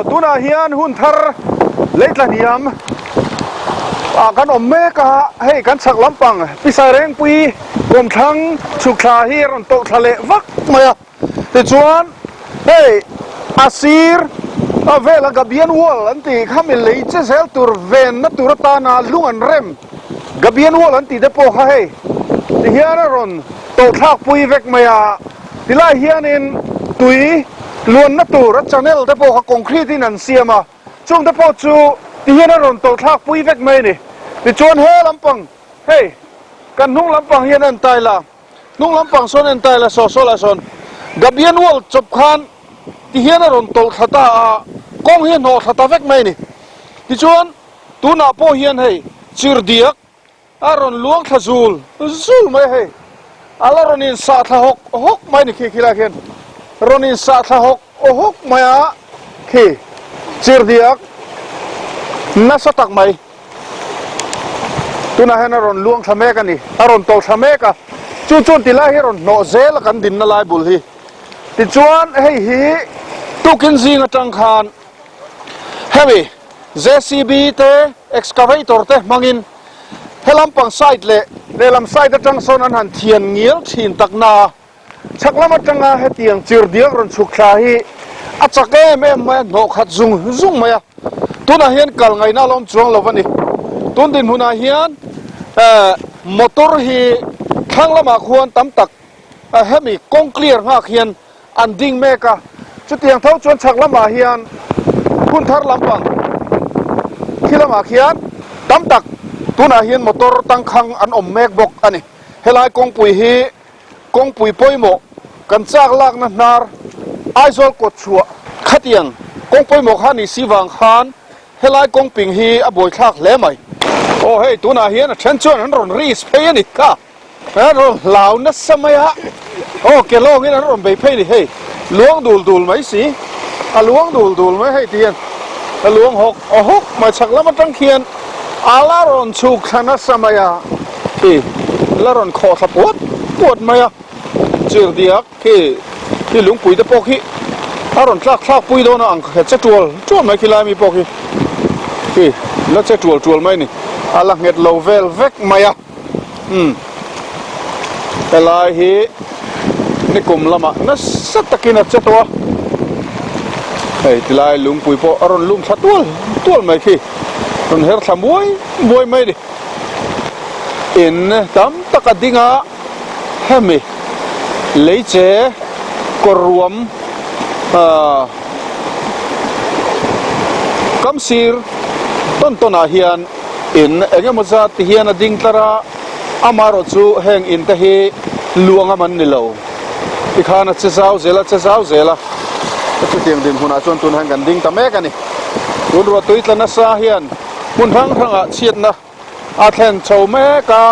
ตุนาเฮียนหุ่นทาร์เลตลานิยมกันอมเมกะให้กันสักลำปังพิสายแรงปุยรวมทั้งสุขาฮีรอนโตทะเลวักมาแต่จวนเฮ้อาซีร์เวลากับเบียนวอลอันที่ข้ามีเลยเจเซลตูร์เวนนัตูรตานาลุงอันเร็มกับเบียนวอลอันที่เดโปฮะเฮที่เฮียนรอนโตทักปุยเวกมายาที่ไล่เฮียนินตุยล้วนนัตูรัชเนลเดโปฮะคอนกรีตที่นั่นเสียมาช่วงเดโปจูที่เฮียนรอนโตทักปุยเวกไม่นี่ที่จวนเฮลำปังเฮ้กันนุ่งลำปังเฮียนันตายละนุ่งลำปังโซนันตายละโซละโซนกับเบียนวอลจบขันที่เฮียนรอนโตทัตากองเฮียนหอทัตาเวกไม่นี่ที่จวนตูน่าโปเฮียนให้ชิรเดียกอารอนล้วงขจูลไม่ให้อารอนินสาทหกไม่นี่ขี้ลาเขียนรอนินสาทหกไม่อะขี้ชิรเดียกน่าสตักไม่ตูน่าเห็นอารอนล้วงทำเมกันนี่อารอนโตทำเมกันจู่ๆที่ละเฮรอนโนเซลกันดินน่าลายบุลฮีที่จวนให้ฮีตุกินซีงจังคานเฮ้ย JCB เต excavator เตมังอินเฮลัมปังไซด์เลลำไซด์จังโซนอันหันเทียนเงี้ยชินตักนาชักละมาจังอาเฮตียงจิรเดียกรอนสุขชาฮีอาจักเอเมโนขัดซุงมาตุนอาเฮียนกัลไงน่าล้อมจวงลวันนี้ตุนดินหุนอาเฮียนมอเตอร์ฮีข้างละมาควรตั้มตักเฮมีกงเคลียร์ห้าเฮียนอันดิ้งเมกะจุดเตียงเท่าจวนชักละมาเฮียนคุณทาร์ลำปังที่ละมาเฮียนตั้มตักตุนอาเฮียนมอเตอร์ตั้งคังอันอมเมกบกอันนี้เฮลัยกงปุยฮีกงปุยปอยโมกันจากลากนันนาร์ไอโซลกดชัวขัดยังกงปอยโมขันนี่สีวังขันเฮลัยกงปิงฮีอบวยทักเล่ไหมโอ้เฮ้ตุนอาเฮียนเชนชวนนั้นรอนรีสเพย์นี่ก้าแล้วเหล่านั้นสมัยฮะโอ้เกล้องี้นั้นรอนไปเพย์นี่เฮ้ล้วงดูลไหมสิล้วงดูลไหมให้เทียนล้วงหกมาชักแล้วมันตั้งเขียนอาลารอนชุกชนะสมัยที่ลารอนคอสปวดไหมจิรเดียกที่ลุงปุ๋ยตะปอกที่อารอนคลากปุ๋ยโดนอังเห็ดจะจวลไหมกีฬามีปอกที่แล้วจะจวลไหมนี่อาลังเห็ดโลเวลเวกไหมแต่ลายฮีนี่กลุ่มละมานั่นสัตตะกินจะตัวเฮ้ยที่ลายลุงปุ๋ยพออารอนลุงชัดตัวไหมขี้ตอนเฮร์ทำบวยไหมดิอินตั้มตะกัดดิ้งเฮมิเลยเจกรวมคำซีร์ต้นอาเฮียนอินเงี้ยมันจะที่เฮียนดิ้งตระอามารถจูแห่งอินทะเฮลวงมันนี่เราที่ข้านัดเจ้าเจล่าจุดเตียงดินหุ่นอาชวนตุนแห่งกันดิ้งตะเมกันนี่ตุนรัวตุยตะนัสเฮียนมุนทั้งเชียนนะอาเทนโชเมกะ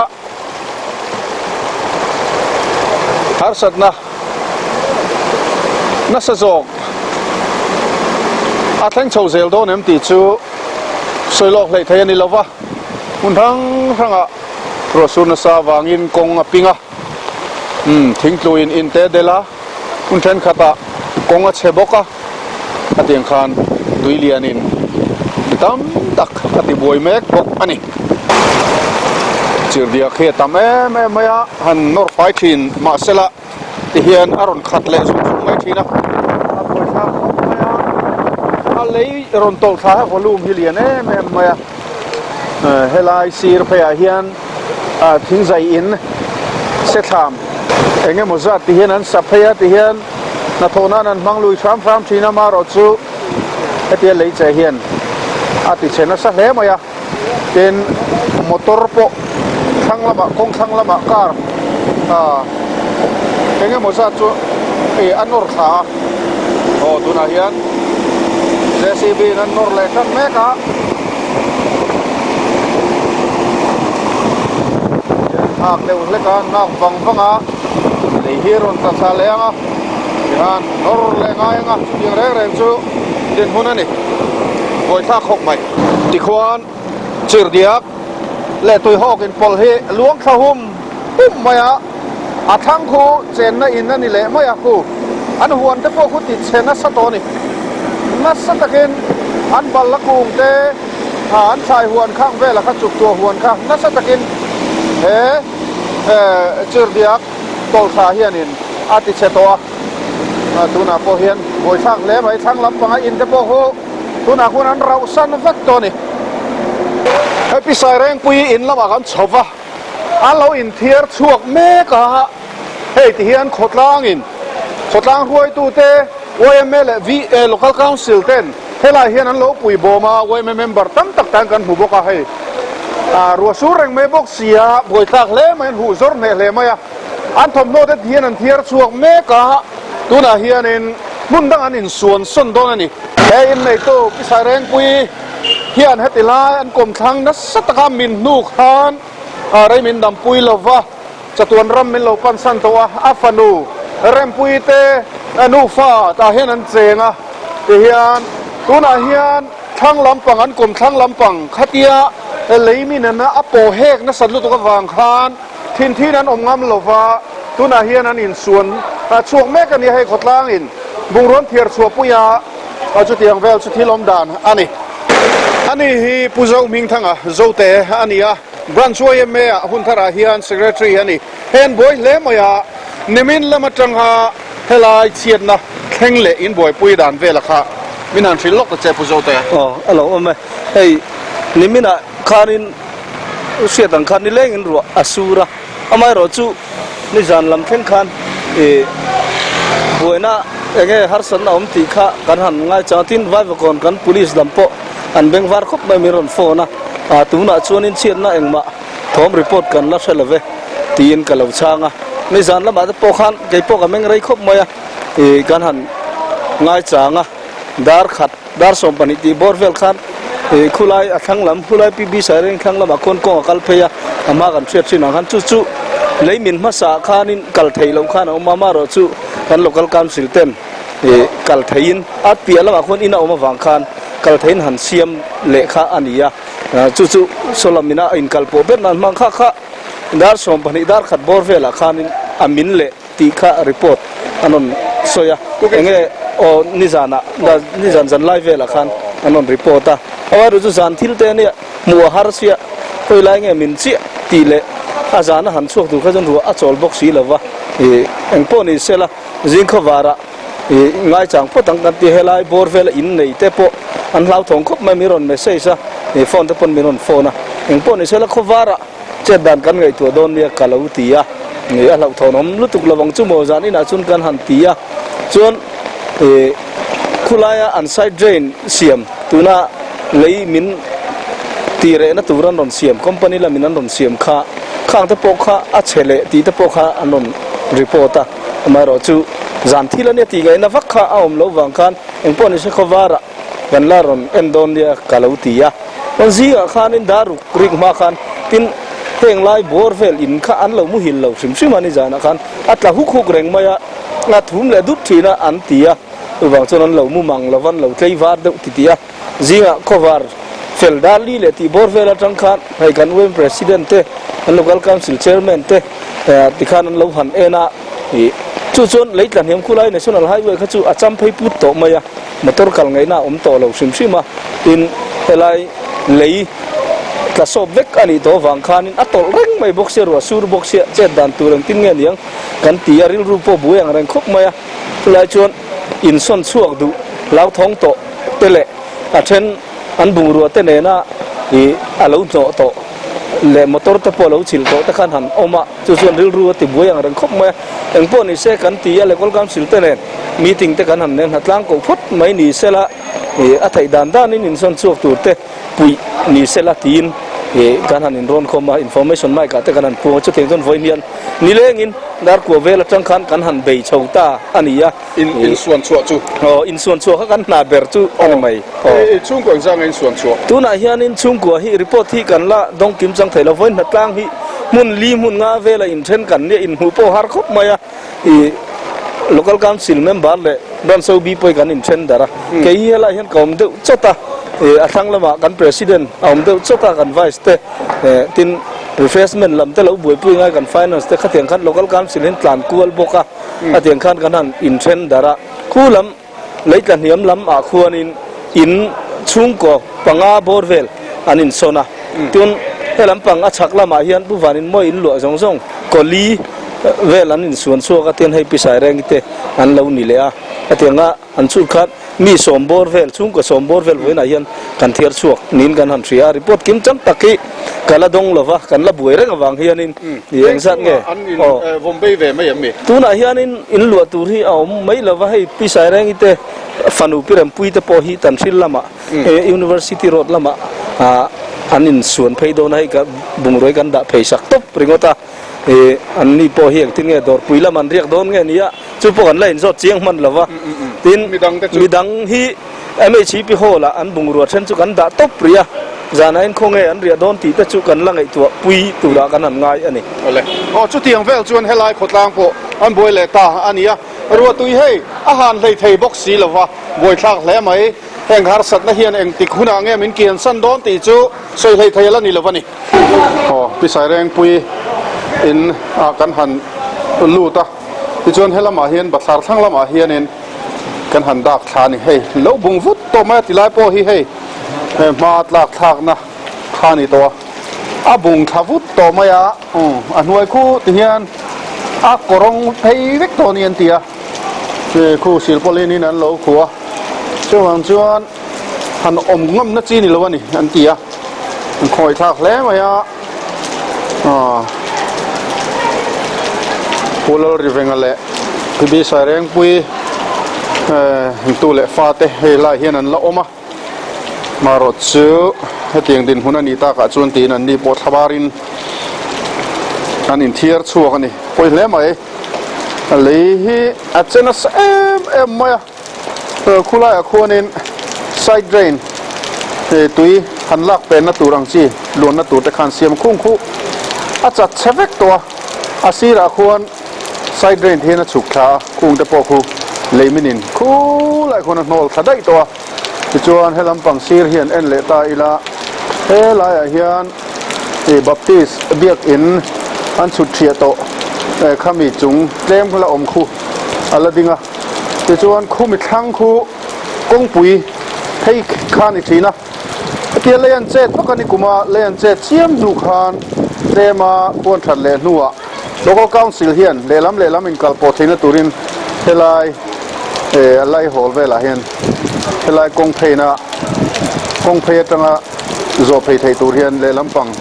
ฮาร์สัตนะนัสโจกอาเทนโชเซลโดนเอ็มติจูสวยโลกเลยเทียนนี่ละวะมุนทั้งรัวสุนสาวางินกงปิงะทิ้งตัวอินเตเดล่ามุนเทนขัตะกงเชบกะอดียงคานดุยเลียนินตั้มตักอติบวยเมกบกอันนี้จิรเดียเขตแม่หันนอร์ไฟทินมาเสละที่เฮียนอารอนขัดเละสุดไม่ทีนะอะไรรอนโตท้าพอลูมฮิเลียนแม่เฮลายซีร์เพย์เฮียนทิ้งใจอินเซตามเองมุจัดที่เฮียนนั้นสัพเพย์ที่เฮียนนาโทนานั้นมังลุยฟรามทีนามารอจูเอติเลยใจเฮียนอาทิเชนสักเล่มเป็นมอเตอร์โปทั้งละบะคงทั้งละบะคาร์เองมุจัดจูอันนอร์ขาโอ้ตุนาเฮียนJCB นั้นนอร์เลกันเมกะหากเร็วเล็กกันนักฟังในฮีโร่ตัดสาเลียงยันนอร์เลง่ายงะยังเร่งจูเดินหุ่นนี่บอยท่าขกใหม่ติควานจิรเดียกและตัวหอกอินพอลเฮล้วงข้าหุ่มปุ่มมาอาทั้งคู่เจนน่ะอินนั่นนี่แหละไม่อยากคู่อันหวนที่พวกคู่ติดเชนนัสโตนี่ นัสตะกินอันบัลลักุงเตอันชายหวนข้างเวลาข้าจุกตัวหวนข้างนัสตะกินจุดเดียกตอลสาเฮียนินอาติเชตัวตุนาโพเฮียนบอยช่างเล่ไปช่างลำปังอินเตโปโฮตุนาคนนั้นเราสันวักตัวนี่ไอพิสัยแรงปุยอินละมากันชอบวะอันเราอินเทียร์ช่วงเมกะเฮ้ยที่เฮียนขดล่างอินขดล่างรวยตูเตวัยเมลวีlocal council เต้นเฮลาเฮียนั้นเราปุยโบมาวัยเมมเบอร์ตั้งตักตังกันหูบกะให้รัวสูเร่งไม่บอกเสียบอยตักเล่มันหูซอร์เนเล่มาอันทอมโนเดเฮียนันเทียร์ช่วงเมกะตุนาเฮียนินมุนดังอันอินส่วนส่วนโดนนี่เฮ้ยในตู้พิสัยแรงปุยเฮียนเฮติลาอันกลมทั้งนัสตะกามินนูขานอะไรมินดำปุยลวะจตุนรัมมินลปันสันตัวอัฟนูเริ่มปุยเตนูฟ้าตาเฮียนันเจงะเฮียนตุนาเฮียนทั้งลำปังอันกลมทั้งลำปังขัดยาเลยมินนะอโปเฮกนัสลุตุกวางคานทินที่นั้นอมงามลวะตุนาเฮียนันอินส่วนช่วงแม่กันนี่ให้ขดล่างอินบุงร้อนเทียร์ชัวปุยาจุดเตียงเวลจุดที่ลมดานอันนี้ฮีผู้เจ้ามิงทั้งเจ้าเตะอันนี้บรันช่วยเมียหุ่นทาราเฮียน secretary อันนี้เห็นบ่อยเล่มยานิมินละมาจังหาเฮลายเชียนนะแข่งเล่อินบ่อยปุยดานเวลค่ะมินันฟิลล็อกจะเจ็บผู้เจ้าเตะอ๋ออะไรวะแม่เฮ้ยนิมินะคารินเสียตังคานิเล่งินรัวอสูระอาไม่รู้จู่นิจานลำแข่งขันบ่อยนะเงี้ยฮาร์สันเอามติข้ากันหันง่ายจังทิ้งไว้ก่อนกัน police ลำโพอันเบงวาร์คบไม่มีรอนโฟนะตุนชวนอินเชียนนะเองมาทอมรีพอร์ตกันแล้วเสร็จเลยตีนกับเราช่างไม่จานละมาแต่ปอขันไก่ปอกับเมงไรคบมากันหันง่ายจังดาร์ขัดดาร์สมปนิติบอร์เวลขันคุไลข้างลำคุไลปีบีสายเร่งข้างลำมาคนกองกัลเพียมากันเชื่อชินังขันจู่เลยมินมาสาขานินกัลเทยลงขันเอามารู้จู่กัน local council เต็มกัลเทียนอัดเปียแล้วมาคนอินเอามาฟังคันกัลเทียนหันเสียมเละข้าอันนี้จู่ๆโซลามินาอินกัลโปเป็นนั้นมังข้าดาร์สมปนิดาร์ขัดบอร์เวลข้านินอามินเละตีข้ารีพอร์ตอันนั้นโซยาเงี้ยโอ้นิจานะนิจานจันไลฟ์เวลข้าอันนั้นรีพอร์ตเอาไว้รู้จักทิลเตเนี่ยมัวฮาร์เซียคุยไล่เงี้ยมินเสียตีเละอาจารย์หันช่วงดูเขาจนรู้อัจฉริยะสีเลยวะเอ็งพอนี่เสละจิงขวาระง่ายจังพอตั้งกันที่เฮลัยบอร์เวลอินในเตปอันเราถงคบไม่มีรอนไม่ใช่ซะฟอนต์ปนมีรอนโฟนะเอ็งพอนี่เสละขวาระเจ็ดดันกันไงตัวโดนเนี่ยกาลอุติยาเนี่ยเราถนอมลุตุกระวังจุโมจานี่นะจุนกันหันตียาจนคุลายอันไซด์เดรนเสียมตัวน่ะเลยมินตีเรนะตัวรันรอนเสียมคอมพานีละมินันรอนเสียมข้างตะโปกอัจฉริยะตีตะโปกอันนั้นรีพอร์ตมารู้จู่จานที่ละเนี่ยตีไงนะวักข้าเอามลวังคันเอ็งพอนี่เชื่อว่าระกันลารอนเอ็นโดนเนี่ยกาลอุติยาวันซีอ่ะข้านินดารุกริกมาคันตินเฮงไลบอร์เวลอินข้าอันเรามุหินเราซิมอันนี้จานะคันอัตละฮุกเร่งมาอย่าทุ่มเลยดุทีนะอันตีอ่ะบางส่วนนั้นเรามุมังเราวันเราใช้วาร์ดติตีอ่ะซีอ่ะข้าวาร์เฟลดาลีเลยที่บอร์เวลจังคันให้กันเว้นประธานเต้อัน local council chairman เต้ที่ข้านั้นเราหันเอ็นะจู่ๆเลยหลังเห็นคุไลในส่วนอะไรเว้ยเขาจู่อาจารย์ไปพูดโตมาอย่ามอเตอร์กัลไงนะโตเราซิมมาอินอะไรเลยกระสอบเวกอันนี้ตัวฟังคันอัตโตเร่งไม่บอกเสียรัวสูรบอกเสียเจ็ดดันตัวเร่งทิ้งเงี้ยกันตีอาริลรูปบุยอย่างเร่งคุกมาอย่าคุไลชวนอินส่วนช่วงดูแล้วท้องโตเตะอาเช่นอันบุงรัวเตเนน่ะอาลูโตเลมอเตอร์ตะพอเราชิลโตตะขันหันออกมาจู่ๆริลรัวติบุยอย่างเร่งคุกมาเอ็งพอนี่เสกันตีอะไรก็การสิลเตเนมีติงตะขันหันเนี่ยหัดล้างกูพุทไม่หนีเสละอัฐิดันด้านนี้อินส่วนช่วงตัวเตปุยหนีเสละตีนการหันอินรอนคอมาอินฟอร์เมชันไม่กัดแต่การหันพัวจะเก่งจนไฟเนียนนี่เลยงินดาร์กว่าเวลจังคันการหันเบย์ชาวตาอันนี้อะอินส่วนชัวจูอินส่วนชัวเขากันนาเบร์จูอันไม่ช่วงก่อนจะอินส่วนชัวตัวน่ะเฮียนินช่วงกว่าฮีรีพอร์ตที่กันละดงกิมจังไทยเราไว้หนักล่างฮีมุนลีมุนงาเวลอินเช่นกันเนี่ยอินหูโปฮาร์คบมาlocal council member le dan so bi poi kan in chen dara ke yela hian kom de chota athang lama kan president om de chota kan vice te tin refreshment lam te lo boi pui ngai kan finance te khateng khan local council in plan kual boka ateng khan kan han in chen dara khulam lấy cả niệm lắm à khuôn in chung ko panga borvel anin sona tuôn he lam panga chak lama hian bu vanin moi in lo jong jong ko li vel anin suan so ka ten hei pisai reng te an lo ni le a atenga an chu khat mi som borvel chung ko som borvel voina hian kan thiar chuak nin kan han thria report kim chang taki kala dong lova kan la buai reng awang hian in yeng zat nge vom bay về mấy em mi tuna hian in lo tur hi aum mai lova hei pisai reng ite fanu piram pui te po hi tan thil lama university road lama anin suan phei do nai ka bungroi kan da phei sak top ringota an ni po hi tin nge dor pui laman riak don nge nia chu po kan lain zot chiang man lova tin midang hi mh pi hola an bungruat chen chu kan da top priya zana in khonge an ria don ti te chu kan langai tu pui tu da kan an ngai ani ole chu tiang vel chuan helai khotlang po an boi le ta ania ruwa tui hei a han lei thei box si lova boi thak hle mai heng har sat na hian eng tik huna nge min kian san don ti chu soi lei thei la ni lova ni pi sai reng pui in kan han lu ta ti chuan helama hian bathar thang lama hian in kan han dak thani hei lo bung vut to ma ti lai po hi hei ma tlak thak na thani to a bung thavut to ma ya anuai khu ti hian a korong phei vek to ni an tia khu sil polin in an lo khuwa chuan chuan han om ngam na chi ni lo ni an tia an khoi thak hle ma ya pulol rivenga le bi sa reng pui tu le fa te he la hian an la oma maro chu hetiang din hunani ta ka chuan tin an ni po thabarin an in thiar chuak ani poi hle mai lei hi a chena em mai khulai a khuanin side drain tui han lak pen na turang chi lon na tur te khan siam khung khu a chat chevek to a sira khuan side drain thena chuk tha khung te po khu leiminin khu lai khona nol thadai to chuan helam pang sir hian en le ta ila he lai a hian baptist biak in an chut thia to khami chung tlem la om khu ala dinga chuan khu mi thlang khu kong pui thei khani thina tia lean chet pakani kuma lean chet chiam nu khan tema pon that le nuwa local council hian lelam in kalpo thina turin helai alai hol vela hian helai kong phei tanga zo phei thei tur hian lelam pang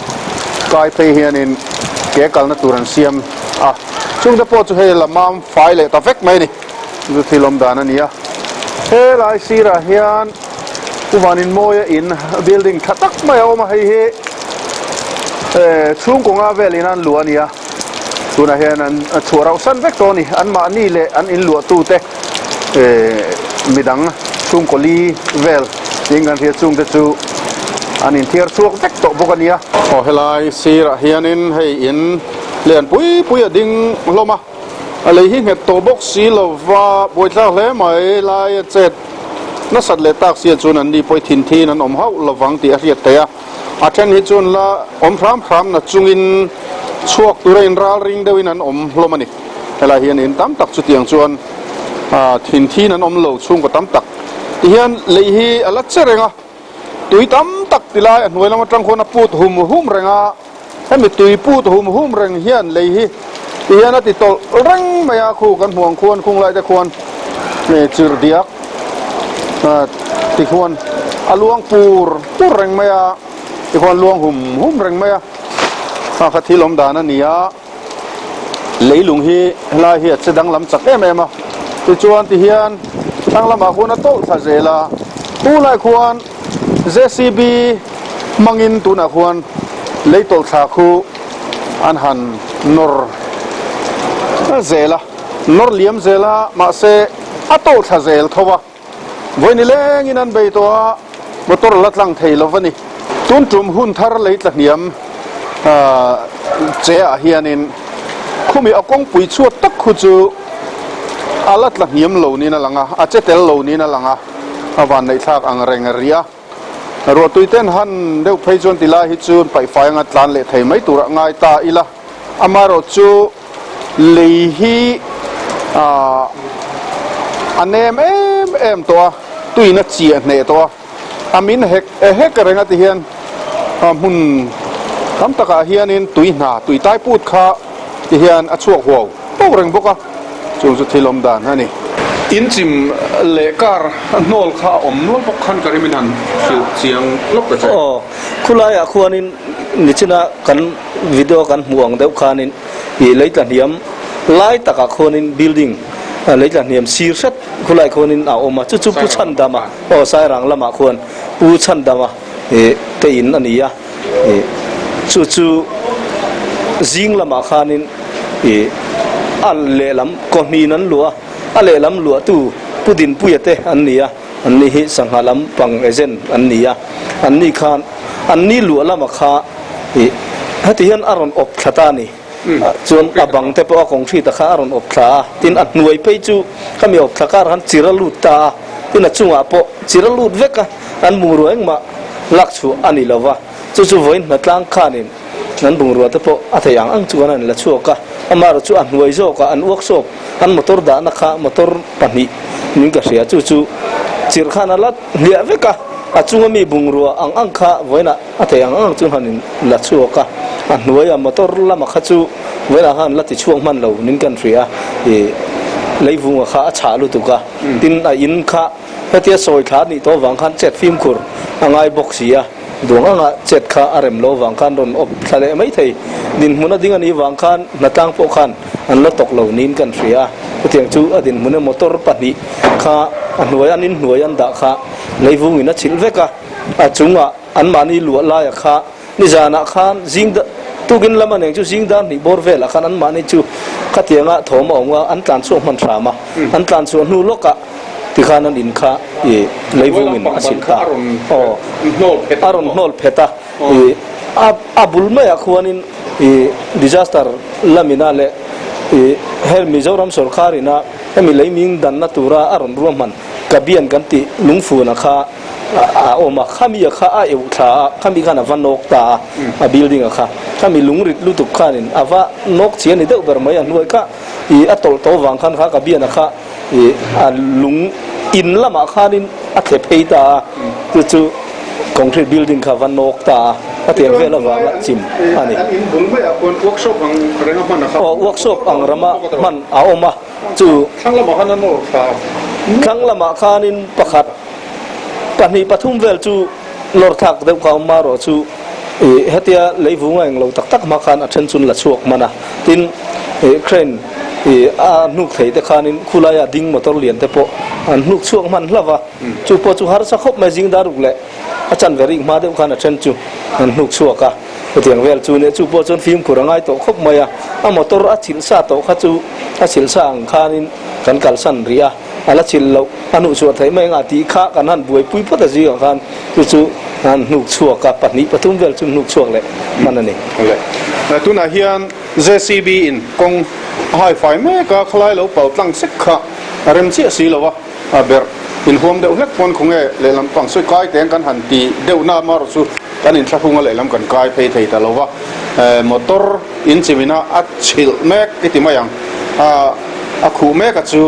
kai phei hian in ke kalna turan siam chung da po chu he lamam fai le ta vek mai ni du thilom dan ania helai sira hian uwanin moya in building thatak mai oma hei he chung konga velin an luania tuna hian an churau san vek to ni an ma ni le an in lu tu te midang chung koli vel tingan thia chung te chu an in thiar chuak vek to bokania helai sira hian in hei in len pui ding loma alei hi nget to box si lova boitla hle mai lai chet na sat le tak sia chun an ni poi thin thin an om hau lawang ti a riat te a then hi chun la om phram na chungin chuak turein ral ring deuin an om hlomani helai hian in tam tak chu tiang chuan thin thin an om lo chung ko tam tak ti hian lei hi ala cherenga tui tam tak tilai an hnuai lama tang khona put hum renga hemi tui put hum reng hian lei hi ti hian ati tol reng maya khu kan huang khuan khung lai te khuan me chir diak ti khuan aluang pur reng maya ti khuan luang hum reng maya kha thilom dan ania leilung hi la hi chedang lam chak em ti chuan ti hian tang lama khuna tol tha zela pu lai khuan JCB mangin tuna khuan leitol tha khu an han nor zela nor liam zela ma se atol tha zel thowa voini leng in an bei to motor latlang thei lovani tun tum hun thar leit la niam che a hianin khumi akong pui chuat tak khu chu alat la niam lo ni na langa a chetel lo ni na langa awan nei thak ang reng ria ro tuiten han deu phei chon tila hi chun pai fai nga tlan le thei mai tura ngai ta ila amaro chu lei hi anem เอ็มตัวตุยนัดเจียเนตัวอามินเฮกกระเรงติเฮียนมุนคำตะกาเฮียนินตุยหนาตุยใต้พูดข้าติเฮียนอัชวกหัวโตเริงบุกะจุงสุดที่ลมดานฮะนี่อินจิมเลการนอลข้าอมนอลพกขันกระริมินันเสียงลบกระจายคุณลายอะควรนินนิชนะกันวิดีโอกันห่วงเด็กขานินเลยตันเหียมไล่ตะกาควรนินบิลดิ้งเลยตันเหียมซีร์เซตคุณลายควรนินเอาออกมาจุผู้ชันดามาสายรังละมาควรผู้ชันดามาเตียนอันนี้อะจุจิงละมาขานินอัลเลลัมก็มีนั้นลัวอัลเลลัมลัวตู้ผู้ดินผู้ยเตอันนี้อะอันนี้สังหาลัมปังเอเจนอันนี้อะอันนี้ขานอันนี้ลัวละมาขาฮัตยันอารอนอบขตานี่จวนอบังเทปอของที่ตะขาอารอนอบขาตินอัดหน่วยไปจูก็มีอบตะขาหันจิรลูตาตินจุงอาปอจิรลูดเวกอันมุงรัวเองมาลักชูอันนี้ละวะจู่ๆวันนัดล้างขานินนั้นบุงรัวเทปออัตยังอังจวนนั่นละชัวกะอามารู้จู่อันหน่วยโจกะอันวกโซกอันมอเตอร์ด่านักขามอเตอร์ปนินี่ก็เสียจู่ๆจิรขานัดละเลี้ยเวกะอาจุงมีบุงรัวอังข้าไว้นะอาแต่ยังจุงหันละชัวกะอันหน่วยมอเตอร์ละมาขัดจูเวลาหันละติช่วงมันเรานิ่งกันเสียเลยบุงข้าฉาลุตุกะตินอินข้าเพื่อสอยขานี่ตัววังคันเจ็ดฟิล์มขุร์ไงบอกเสียดวงเจ็ดข้าอารมณ์โลวังคันโดนอบทะเลไม่ไทยดินมุนดิ้งอันนี้วังคันนัดตั้งพวกคันอันละตกเหล่านิ่งกันเสียเพื่อจูดินมุนมอเตอร์ปัดนี้ข้าอันหน่วยอันนี้หน่วยอันด่าข้าเลยวุ้งอินะชิลเวกะจุงอันมานี่หลวลายข้านี่จานะข้าจิงดตุกินละมันเองจูจิงดานนี่บอร์เวลข้าอันมานี่จูขัดยังถมองว่าอันตันส่วนมันสามาอันตันส่วนนูโลกะที่ข้านั้นอินข้าเลยวุ้งอินะชิลข้าอารอนโนลเพตาอาบุลเมียควรนินdisaster ละมินาเลเฮลมิจอรัมสุรคารินะเฮมิเลยมิงดันนัตุระอารอนรวมมันกระเบียนกันติลุงฟูนะข้าโอมาข้ามีข้าเอวข้าข้ามีข้านะวันนกตาบิลดิ้งข้ามีลุงริดลุตุกข้านินว่านกเชียนี่เด็กแบบไม่ยันด้วยข้าอัตโตวังขันข้ากระเบียนนะข้าลุงอินละมาข้านินอัตเทเพยตาจู่คอนกรีตบิลดิ้งข้าวันนกตาอัตเทเวลวางละจิมอันนี้บุญไม่เอาคนเวิร์กช็อปอังเรื่องมันนะครับเวิร์กช็อปอังระมามันเอามาจู่ครั้งละมาขันนั่นโน้ตครั้งละมาข้านินประคัดปนีปฐุมเวลจูลอร์ทักเด็กเขามารอจูเฮติยาเลยวุ้งเองเราตักมาขันอัศนจุนละชวกมันนะตินเครนนุกเทแต่ขานินคุลายดิ้งมอเตอร์เลียนแต่พอนุกชวกมันละวะจูพอจูฮาร์สักขบไม่จิงดารุกเลยอาจารย์เวริกมาเด็กขันอัศนจูนุกชวกะพอเตียงเวลจูเนี่ยจูพอจนฟิล์มกุรังไอโตขบมาyaมอเตอร์อัจฉริยะโตข้าจูอัจฉริยะอังขานินกันกัลสันเรียอาชิลเราอนุชวดไทยไม่งาตีข้ากันนั่นบวยปุยพุทธจีกันจู่นั่นนุกชัวกับปนิปฐุมเวลจุนุกชัวเลยมันนั่นเองเลยตุนอาเฮียน JCB อินกงไฮไฟแม่ก็คล้ายเราเป่าตั้งสิกข้าเริ่มเชี่ยสีแล้ววะเบอร์อินหัวเดือดเล็กคนคงเลยลำปังสุดกายแต่งกันหันตีเดือดหน้ามารสุกันอินชักคงเลยลำกันกายไปไทยแต่เราว่ามอเตอร์อินจิมินาอัดชิลแม็กกิติมายังคูแม็กจู่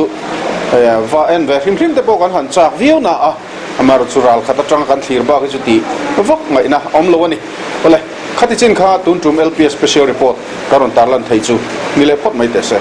ว่าเอ็นเวฟิมแต่บอกกันหันจากวิวน่ะอามารุสุรัลขัดจังกันทีร์บ้าก็จุดที่วักไงนะอมโลวนี่ก็เลยขัดที่จินข้าตุนจุ่ม LPS Special Reportการันตาลันไทยจู่มีเล็บพอดไม่เตะเส